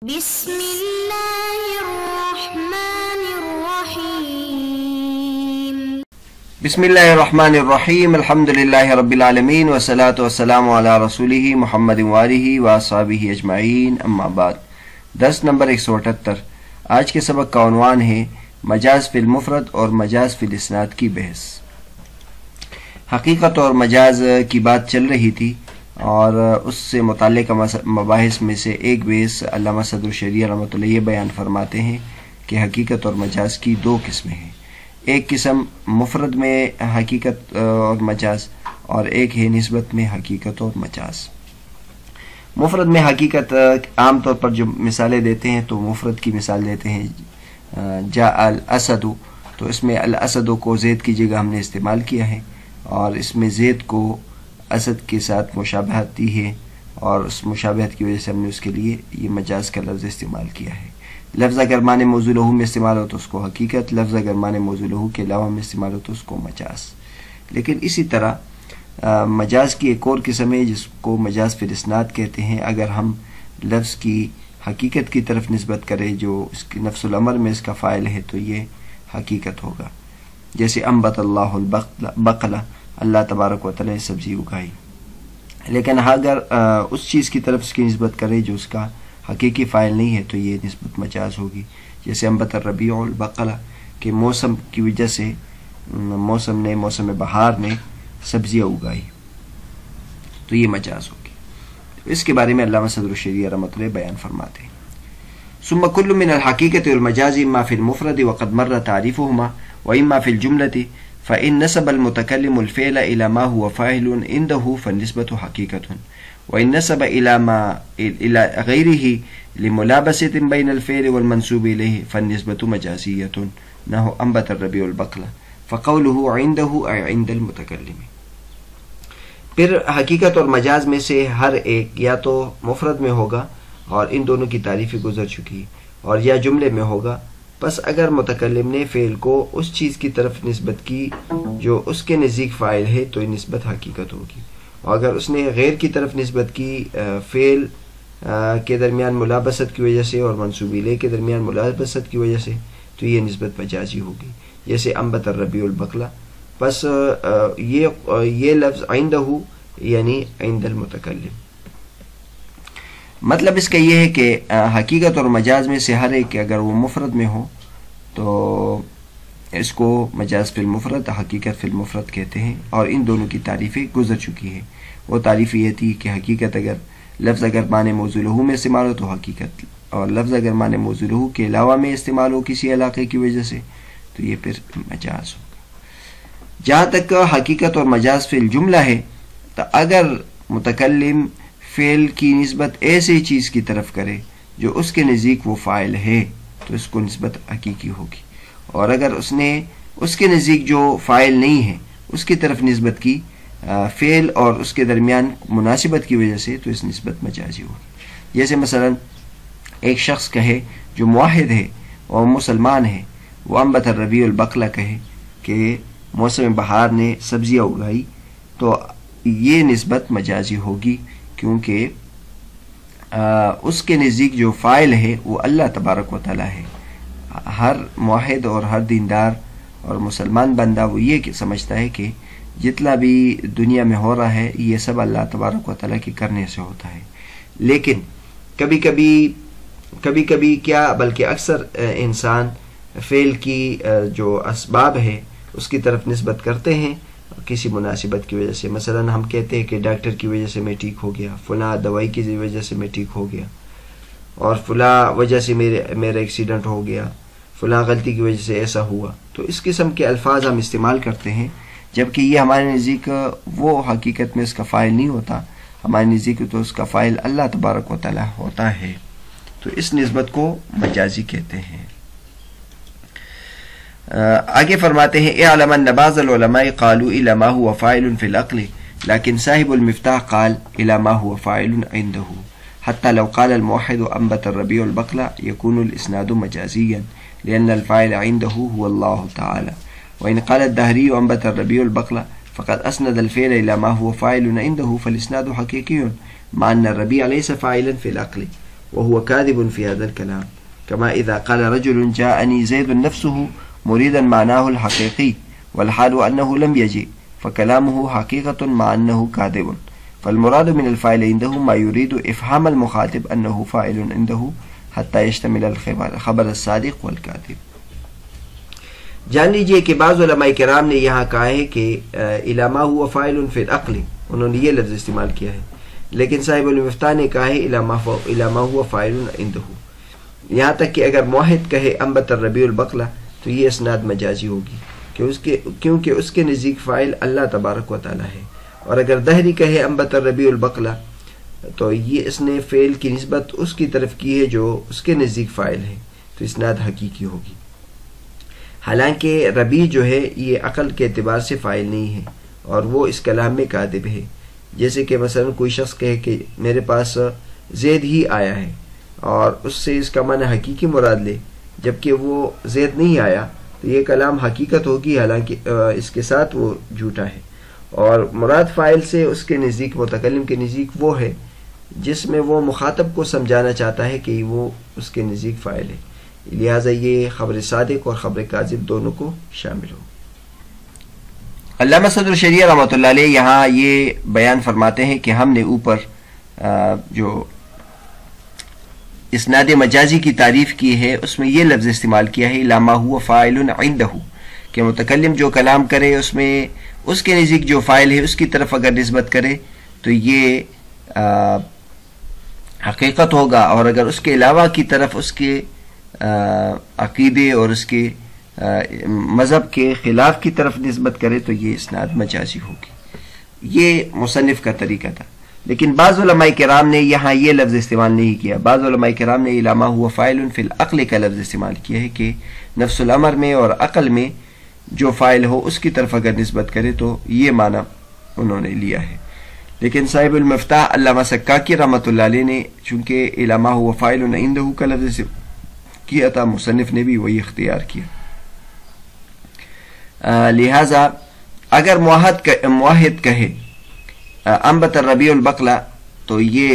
بسم اللہ الرحمن الرحیم بسم اللہ الرحمن الرحیم الحمدللہ رب العالمین والصلاة والسلام علی رسولہ محمد وآلہ واصحابہ اجمعین اما بعد۔ درس نمبر 178۔ آج کے سبق کا عنوان ہے مجاز فی المفرد اور مجاز فی الاسناد کی بحث۔ حقیقت اور مجاز کی بات چل رہی تھی اور اس سے متعلقہ مباحث میں سے ایک بحث علامہ صدر الشریعہ رحمۃ اللہ یہ بیان فرماتے ہیں کہ حقیقت اور مجاز کی دو قسمیں ہیں، ایک قسم مفرد میں حقیقت اور مجاز اور ایک ہے نسبت میں حقیقت اور مجاز۔ مفرد میں حقیقت عام طور پر جو مثالیں دیتے ہیں تو مفرد کی مثال دیتے ہیں جاء الاسد، تو اس میں الاسد کو زید کی جگہ ہم نے استعمال کیا ہے اور اس میں زید کو اسد کے ساتھ مشابہت دی ہے اور اس مشابہت کی وجہ سے ہم نے اس کے لیے یہ مجاز کا لفظ استعمال کیا ہے۔ لفظ اگر معنی موضوع لہو میں استعمال ہو تو اس کو حقیقت، لفظ اگر معنی موضوع لہو کے علاوہ میں استعمال ہو تو اس کو مجاز۔ لیکن اسی طرح مجاز کی ایک اور قسم ہے جس کو مجاز فی الاسناد کہتے ہیں۔ اگر ہم لفظ کی حقیقت کی طرف نسبت کریں جو اس کی نفس الامر میں اس کا فاعل ہے تو یہ حقیقت ہوگا، جیسے انبت اللہ البقلہ، اللہ تبارک و تعالی نے سبزی اگائی۔ لیکن اگر اس چیز کی طرف اس کی نسبت کرے جو اس کا حقیقی فاعل نہیں ہے تو یہ نسبت مجاز ہوگی، جیسے انبت الربیع البقلہ کہ موسم کی وجہ سے موسم بہار نے سبزیاں اگائی، تو یہ مجاز ہوگی۔ اس کے بارے میں علامہ صدر الشریعہ رحمۃ اللہ بیان فرماتے ہیں۔ ثم كل من الحقیقت والمجاز اما فی المفرد وقد مر تعریفهما واما فی الجملة فإن نسب المتكلم الفعل إلى ما هو فاعل عنده فالنسبة حقيقة، وإن نسب إلى غيره لملابسة بين الفعل والمنسوب إليه فالنسبة مجازية، نحو أنبت الربيع البقلة فقوله عنده أي عند المتكلم۔ پھر حقیقت اور مجاز میں سے ہر ایک یا تو مفرد میں ہوگا اور ان دونوں کی تعریفیں گزر چکی اور یا جملے میں ہوگا، پس اگر متکلم نے فعل کو اس چیز کی طرف نسبت کی جو اس کے نزدیک فاعل ہے تو یہ نسبت حقیقت ہوگی، اور اگر اس نے غیر کی طرف نسبت کی فعل کے درمیان ملابست کی وجہ سے اور منصوب الیہ کے درمیان ملابست کی وجہ سے تو یہ نسبت مجازی ہوگی، جیسے انبت الربیع البقلہ۔ پس یہ لفظ عندہ یعنی عند المتکلم۔ مطلب اس کا یہ ہے کہ حقیقت اور مجاز میں سے ہر ایک اگر وہ مفرد میں ہو تو اس کو مجاز فی المفرد حقیقت فی المفرد کہتے ہیں، اور ان دونوں کی تعریفیں گزر چکی ہیں۔ وہ تعریف یہ تھی کہ حقیقت لفظ اگر معنی موضوع لہو میں استعمال ہو تو حقیقت، اور لفظ اگر معنی موضوع لہو کے علاوہ میں استعمال ہو کسی علاقے کی وجہ سے تو یہ پھر مجاز ہوگا۔ جہاں تک حقیقت اور مجاز فی الجملہ ہے تو اگر متکلم فعل کی نسبت ایسے چیز کی طرف کرے جو اس کے نزدیک وہ فاعل ہے تو اس کو نسبت حقیقی ہوگی، اور اگر اس نے اس کے نزدیک جو فاعل نہیں ہے اس کی طرف نسبت کی فعل اور اس کے درمیان مناسبت کی وجہ سے تو اس نسبت مجازی ہوگی۔ جیسے مثلا ایک شخص کہے جو موحد ہے اور مسلمان ہے، وہ انبت الربیع البقلہ کہے کہ موسم بہار نے سبزیاں اگائی، تو یہ نسبت مجازی ہوگی کیونکہ اس کے نزدیک جو فاعل ہے وہ اللہ تبارک و تعالی ہے۔ ہر موحد اور ہر دیندار اور مسلمان بندہ وہ یہ سمجھتا ہے کہ جتنا بھی دنیا میں ہو رہا ہے یہ سب اللہ تبارک و تعالی کے کرنے سے ہوتا ہے، لیکن کبھی کبھی کیا بلکہ اکثر انسان فعل کی جو اسباب ہے اس کی طرف نسبت کرتے ہیں کسی مناسبت کی وجہ سے۔ مثلا ہم کہتے ہیں کہ ڈاکٹر کی وجہ سے میں ٹھیک ہو گیا، فلاں دوائی کی وجہ سے میں ٹھیک ہو گیا، اور فلاں وجہ سے میرا ایکسیڈنٹ ہو گیا، فلاں غلطی کی وجہ سے ایسا ہوا۔ تو اس قسم کے الفاظ ہم استعمال کرتے ہیں جبکہ یہ ہمارے نزدیک وہ حقیقت میں اس کا فاعل نہیں ہوتا، ہمارے نزدیک تو اس کا فاعل اللہ تبارک و تعالی ہوتا ہے، تو اس نسبت کو مجازی کہتے ہیں۔ آگے فرماتے ہیں اعلم ان بعض العلماء قالوا الى ما هو فاعل في العقل لكن صاحب المفتاح قال الى ما هو فاعل عنده، حتى لو قال الموحد انبت الربيع البقلة يكون الاسناد مجازيا لان الفاعل عنده هو الله تعالى، وان قال الدهري انبت الربيع البقلة فقد اسند الفعل الى ما هو فاعل عنده فالاسناد حقيقي مع ان الربيع ليس فاعلا في العقل، وهو كاذب في هذا الكلام كما إذا قال رجل جاءني زيد نفسه مريدا معناه الحقيقي والحال أنه لم يجي فكلامه حقيقة مع أنه كاذب فالمراد من الفاعل عنده ما يريد إفهام المخاطب أنه فاعل عنده حتى يشتمل الخبر الصادق والكاذب. جان لیجئے کہ بعض علماء کرام نے یہاں کہا ہے کہ الی ما هو فاعل فی العقل، انہوں نے یہ لفظ استعمال کیا ہے، لیکن صاحب المفتاح نے کہا ہے الی ما هو فاعل عنده، یہاں تک کہ اگر موحد کہے انبت الربیع البقلہ تو یہ اسناد مجازی ہوگی کیونکہ اس کے نزدیک فاعل اللہ تبارک و تعالی ہے، اور اگر دہری کہے انبت الربیع البقلہ تو یہ اس نے فعل کی نسبت اس کی طرف کی ہے جو اس کے نزدیک فاعل ہے، تو اسناد حقیقی ہوگی. حالانکہ ربیع جو ہے یہ عقل کے اعتبار سے فاعل نہیں ہے اور وہ اس کلام میں کاذب ہے. جیسے کہ مثلا کوئی شخص کہے کہ میرے پاس زید ہی آیا ہے اور اس سے اس کا معنی حقیقی مراد لے جبکہ وہ زید نہیں آیا، تو یہ کلام حقیقت ہوگی حالانکہ اس کے ساتھ وہ جھوٹا ہے. اور مراد فاعل سے اس کے نزدیک متکلم کے نزدیک وہ ہے جس میں وہ مخاطب کو سمجھانا چاہتا ہے کہ وہ اس کے نزدیک فاعل ہے، لہٰذا یہ خبر صادق اور خبر کاذب دونوں کو شامل ہو. علامہ صدر شریعہ رحمۃ اللہ علیہ یہاں یہ بیان فرماتے ہیں کہ ہم نے اوپر جو اسناد مجازی کی تعریف کی ہے اس میں یہ لفظ استعمال کیا ہے الی ما هو فاعل عنده، کہ متکلم جو کلام کرے اس میں اس کے نزدیک جو فاعل ہے اس کی طرف اگر نسبت کرے تو یہ حقیقت ہوگا، اور اگر اس کے علاوہ کی طرف اس کے عقیدے اور اس کے مذہب کے خلاف کی طرف نسبت کرے تو یہ اسناد مجازی ہوگی. یہ مصنف کا طریقہ تھا، لیکن بعض علماء کرام نے یہاں یہ لفظ استعمال نہیں کیا. بعض علماء کرام نے الی ما هو فاعل فی العقل کا لفظ استعمال کیا ہے کہ نفس الامر میں اور عقل میں جو فاعل ہو اس کی طرف اگر نسبت کرے تو یہ معنی انہوں نے لیا ہے. لیکن صاحب المفتاح علامہ سکاکی رحمۃ اللہ علیہ نے چونکہ الی ما هو فاعل عنده کا لفظ کیا تھا، مصنف نے بھی وہی اختیار کیا. لہذا اگر موحد کہے انبت الربیع البقلہ تو یہ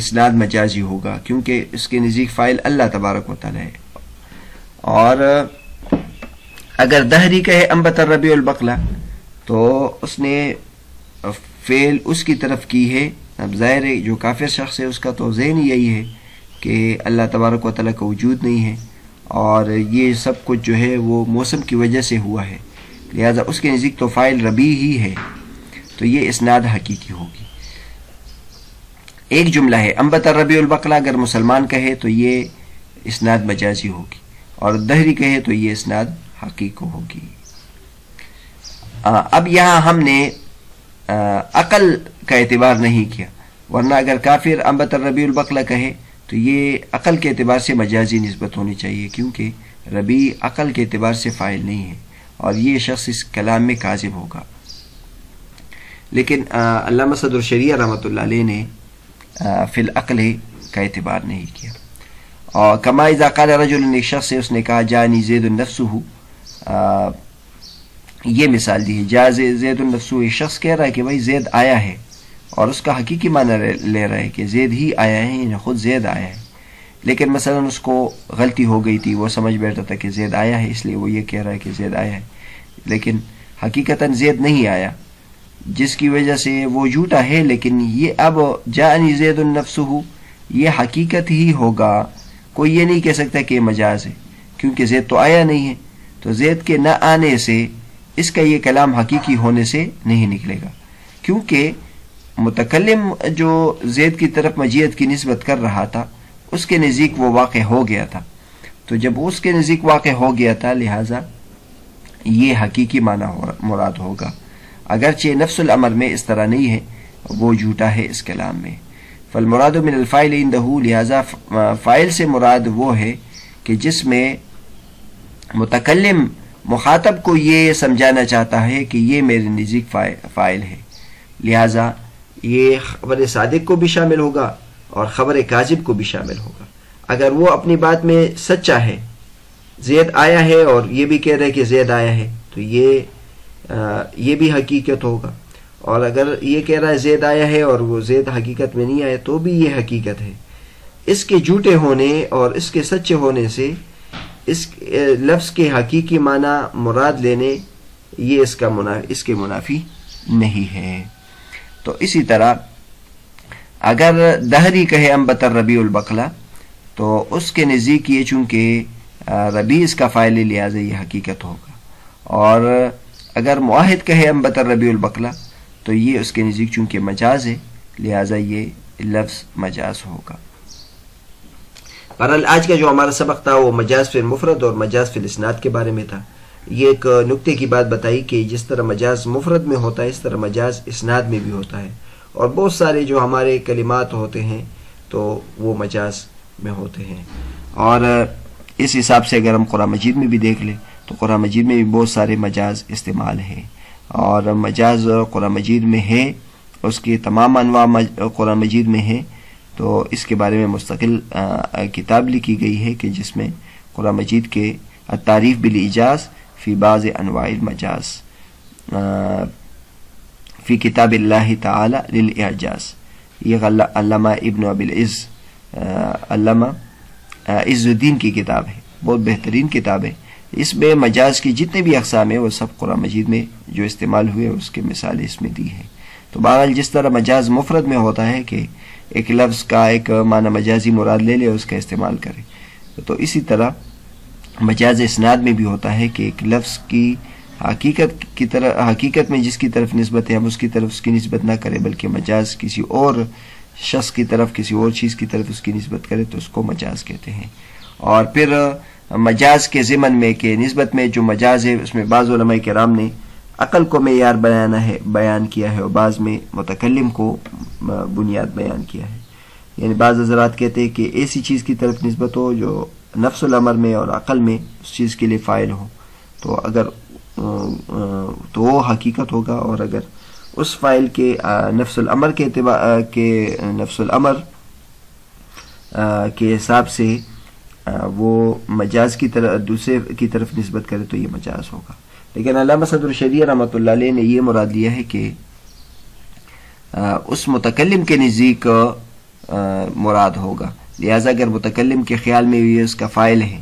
اسناد مجازی ہوگا کیونکہ اس کے نزدیک فاعل اللہ تبارک و تعالی ہے. اور اگر دہری کہے انبت الربیع البقلہ تو اس نے فعل اس کی طرف کی ہے. اب ظاہر ہے جو کافر شخص ہے اس کا تو ذہن یہی ہے کہ اللہ تبارک و تعالیٰ کا وجود نہیں ہے اور یہ سب کچھ جو ہے وہ موسم کی وجہ سے ہوا ہے، لہذا اس کے نزدیک تو فاعل ربیع ہی ہے، تو یہ اسناد حقیقی ہوگی. ایک جملہ ہے انبت الربیع البقلہ، اگر مسلمان کہے تو یہ اسناد مجازی ہوگی اور دہری کہے تو یہ اسناد حقیقی ہوگی. اب یہاں ہم نے عقل کا اعتبار نہیں کیا، ورنہ اگر کافر انبت الربیع البقلہ کہے تو یہ عقل کے اعتبار سے مجازی نسبت ہونی چاہیے کیونکہ ربیع عقل کے اعتبار سے فاعل نہیں ہے اور یہ شخص اس کلام میں کاذب ہوگا. لیکن علامہ صدر شریعہ رحمۃ اللہ علیہ نے فی العقل کا اعتبار نہیں کیا. اور کما اذا قال رجل، ایک شخص سے اس نے کہا جانی زید نفسہ، یہ مثال دی ہے جا زید النفسہ، ایک شخص کہہ رہا ہے کہ بھائی زید آیا ہے اور اس کا حقیقی معنی لے رہا ہے کہ زید ہی آیا ہے، یعنی خود زید آیا ہے. لیکن مثلا اس کو غلطی ہو گئی تھی، وہ سمجھ بیٹھا تھا کہ زید آیا ہے اس لیے وہ یہ کہہ رہا ہے کہ زید آیا ہے، لیکن حقیقتاً زید نہیں آیا جس کی وجہ سے وہ جھوٹا ہے. لیکن یہ اب جاءنی زید نفسہ یہ حقیقت ہی ہوگا، کوئی یہ نہیں کہہ سکتا کہ یہ مجاز ہے کیونکہ زید تو آیا نہیں ہے. تو زید کے نہ آنے سے اس کا یہ کلام حقیقی ہونے سے نہیں نکلے گا کیونکہ متکلم جو زید کی طرف مجیت کی نسبت کر رہا تھا اس کے نزدیک وہ واقع ہو گیا تھا. تو جب اس کے نزدیک واقع ہو گیا تھا لہٰذا یہ حقیقی معنی مراد ہوگا، اگرچہ نفس الامر میں اس طرح نہیں ہے، وہ جھوٹا ہے اس کلام میں. فالمراد من الفاعل عنده، لہذا فاعل سے مراد وہ ہے کہ جس میں متکلم مخاطب کو یہ سمجھانا چاہتا ہے کہ یہ میرے نزدیک فاعل ہے، لہذا یہ خبر صادق کو بھی شامل ہوگا اور خبر کاذب کو بھی شامل ہوگا. اگر وہ اپنی بات میں سچا ہے، زید آیا ہے اور یہ بھی کہہ رہے کہ زید آیا ہے، تو یہ بھی حقیقت ہوگا. اور اگر یہ کہہ رہا ہے زید آیا ہے اور وہ زید حقیقت میں نہیں آیا تو بھی یہ حقیقت ہے. اس کے جھوٹے ہونے اور اس کے سچے ہونے سے اس لفظ کے حقیقی معنی مراد لینے یہ اس کے منافی نہیں ہے۔ تو اسی طرح اگر دہری کہے انبت الربیع البقلہ تو اس کے نزدیک یہ چونکہ ربیع اس کا فاعل ہے لہٰذا یہ حقیقت ہوگا، اور اگر معاہد کہے انبت الربیع البقلہ تو یہ اس کے نزدیک چونکہ مجاز ہے لہٰذا یہ لفظ مجاز ہوگا۔ بہرحال آج کا جو ہمارا سبق تھا وہ مجاز فی المفرد اور مجاز فی الاسناد کے بارے میں تھا۔ یہ ایک نکتے کی بات بتائی کہ جس طرح مجاز مفرد میں ہوتا ہے اس طرح مجاز اسناد میں بھی ہوتا ہے، اور بہت سارے جو ہمارے کلمات ہوتے ہیں تو وہ مجاز میں ہوتے ہیں۔ اور اس حساب سے اگر ہم قرآن مجید میں بھی دیکھ لیں تو قرآن مجید میں بھی بہت سارے مجاز استعمال ہیں، اور مجاز قرآن مجید میں ہے، اس کی تمام انواع قرآن مجید میں ہیں، تو اس کے بارے میں مستقل کتاب لکھی گئی ہے کہ جس میں قرآن مجید کے التعریف بالإیجاز فی بعض انواع المجاز فی کتاب اللہ تعالی للإعجاز، یہ علامہ ابن ابی العز علامہ عز الدین کی کتاب ہے، بہت بہترین کتاب ہے۔ اس میں مجاز کی جتنے بھی اقسام ہیں وہ سب قرآن مجید میں جو استعمال ہوئے اس کے مثالیں اس میں دی ہیں۔ تو بہرحال جس طرح مجاز مفرد میں ہوتا ہے کہ ایک لفظ کا ایک معنی مجازی مراد لے لے اس کا استعمال کرے، تو اسی طرح مجاز اسناد میں بھی ہوتا ہے کہ ایک لفظ کی حقیقت میں جس کی طرف نسبت ہے ہم اس کی طرف اس کی نسبت نہ کرے، بلکہ مجاز کسی اور شخص کی طرف کسی اور چیز کی طرف اس کی نسبت کرے تو اس کو مجاز کہتے ہیں۔ اور پھر مجاز کے ضمن میں کہ نسبت میں جو مجاز ہے اس میں بعض علماء کرام نے عقل کو معیار بیان کیا ہے اور بعض میں متکلم کو بنیاد بیان کیا ہے۔ یعنی بعض حضرات کہتے ہیں کہ ایسی چیز کی طرف نسبت ہو جو نفس الامر میں اور عقل میں اس چیز کے لیے فاعل ہو تو اگر تو وہ حقیقت ہوگا، اور اگر اس فاعل کے نفس الامر کے اعتبار کے نفس الامر کے حساب سے وہ مجاز کی طرف دوسرے کی طرف نسبت کرے تو یہ مجاز ہوگا۔ لیکن علامہ صدر الشریعہ رحمۃ اللہ علیہ نے یہ مراد لیا ہے کہ اس متکلم کے نزدیک مراد ہوگا، لہذا اگر متکلم کے خیال میں یہ اس کا فاعل ہے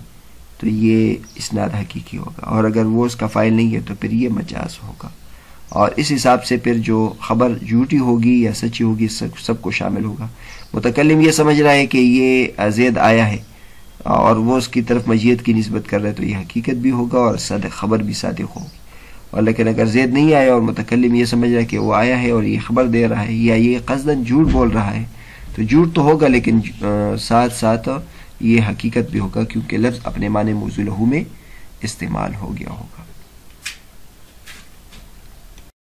تو یہ اسناد حقیقی ہوگا، اور اگر وہ اس کا فاعل نہیں ہے تو پھر یہ مجاز ہوگا۔ اور اس حساب سے پھر جو خبر جھوٹی ہوگی یا سچی ہوگی سب کو شامل ہوگا۔ متکلم یہ سمجھ رہا ہے کہ یہ زید آیا ہے اور وہ اس کی طرف مجیت کی نسبت کر رہے تو یہ حقیقت بھی ہوگا اور خبر بھی صادق ہوگی۔ اور لیکن اگر زید نہیں آیا اور متکلم یہ سمجھ رہا ہے کہ وہ آیا ہے اور یہ خبر دے رہا ہے یا یہ قصداً جھوٹ بول رہا ہے تو جھوٹ تو ہوگا لیکن ساتھ ساتھ یہ حقیقت بھی ہوگا کیونکہ لفظ اپنے معنی موضوع لہو میں استعمال ہو گیا ہوگا۔